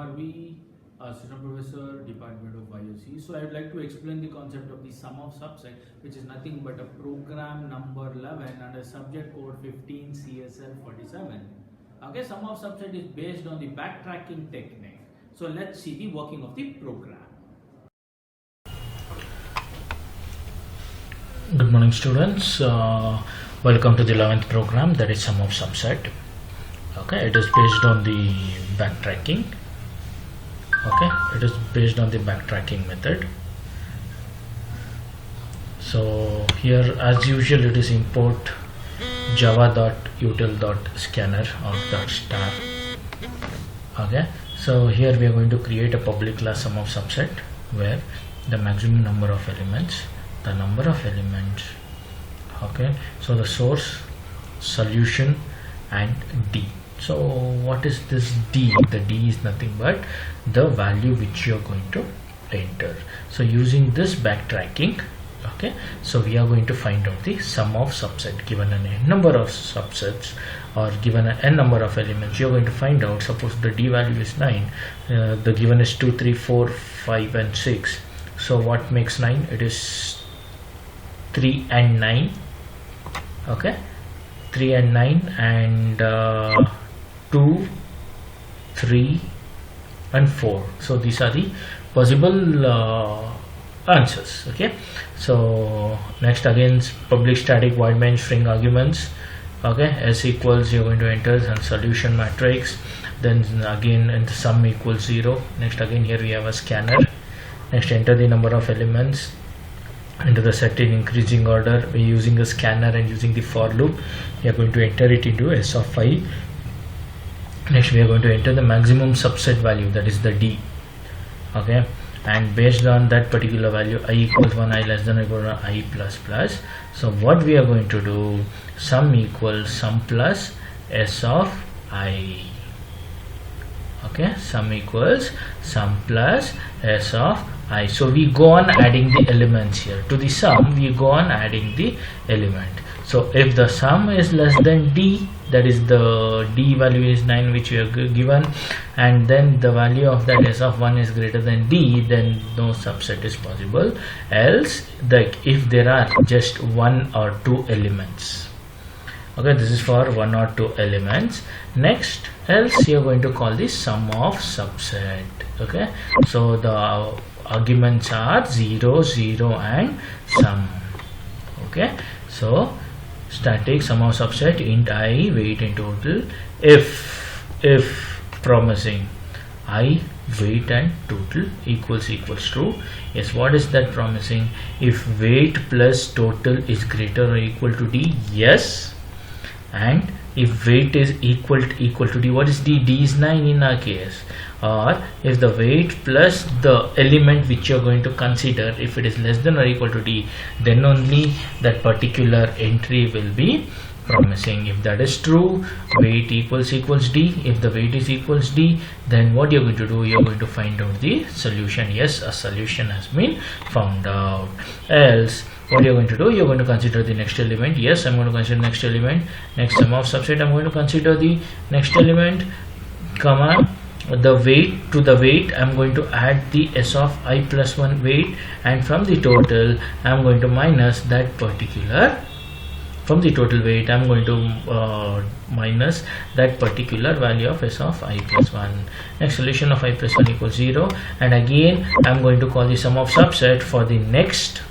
Ravi, Assistant Professor, Department of ISE. So I would like to explain the concept of the sum of subset, which is nothing but a program number 11 and a subject code 15CSL47. Okay, sum of subset is based on the backtracking technique. So let's see the working of the program. Good morning, students. Welcome to the 11th program, that is sum of subset. Okay, it is based on the backtracking. Okay, it is based on the backtracking method. So here, as usual, it is import java.util.scanner or .star. Okay, so here we are going to create a public class sum of subset where the maximum number of elements, the number of elements. Okay, so the source, solution, and d. So what is this d? The d is nothing but the value which you are going to enter. So using this backtracking, okay, so we are going to find out the sum of subset. Given an n number of subsets or given an n number of elements, you are going to find out, suppose the d value is 9, the given is 2, 3, 4, 5 and 6. So what makes 9? It is 3 and 9. Okay, 3 and 9 and 2, 3 and 4. So these are the possible answers. Okay, so next again public static void main string arguments. Okay, s equals, you're going to enter and solution matrix, then again in the sum equals 0. Next again here we have a scanner. Next enter the number of elements into the set in increasing order. We're using a scanner and using the for loop. We are going to enter it into s of I. Next we are going to enter the maximum subset value, that is the d. Okay, and based on that particular value, I equals 1, I less than or equal to I plus plus. So what we are going to do, sum equals sum plus s of I. Okay, sum equals sum plus s of I. So we go on adding the elements here to the sum. We go on adding the element. So if the sum is less than d, that is the d value is 9 which we are given, and then the value of that s of 1 is greater than d, then no subset is possible. Else, if there are just 1 or 2 elements. Okay, this is for 1 or 2 elements. Next, else you are going to call this sum of subset. Okay, so the arguments are 0, 0 and sum. Okay, so static sum of subset int I, weight and total. If promising I, weight and total equals true. Yes, what is that promising? If weight plus total is greater or equal to d, yes. And if weight is equal to d, what is d? D is 9 in our case. Or if the weight plus the element which you are going to consider, if it is less than or equal to d, then only that particular entry will be promising. If that is true, weight equals d. If the weight is equals d, then what you are going to do, you are going to find out the solution. Yes, a solution has been found out. Else, what you are going to do, you are going to consider the next element. Yes, I'm going to consider next element. Next sum of subset, I'm going to consider the next element, comma, the weight. To the weight I'm going to add the s of I plus 1 weight, and from the total I'm going to minus that particular, from the total weight I'm going to minus that particular value of s of I plus 1. Next, solution of I plus 1 equals 0, and again I'm going to call the sum of subset for the next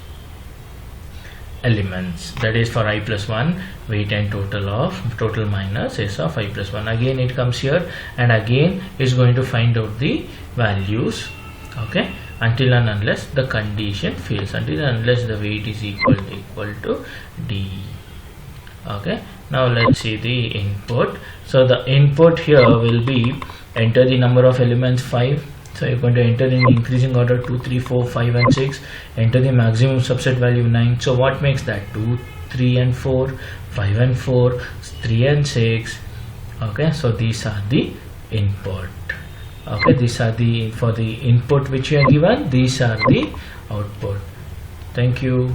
elements, that is for I plus 1, weight and total minus s of I plus 1. Again it comes here and again is going to find out the values. Okay, until and unless the condition fails, until and unless the weight is equal to d. Okay, now let's see the input. So the input here will be enter the number of elements 5. So you're going to enter in increasing order 2, 3, 4, 5 and 6. Enter the maximum subset value 9. So what makes that? 2, 3 and 4, 5 and 4, 3 and 6. Okay, so these are the input. Okay, these are the, for the input which you are given, these are the output. Thank you.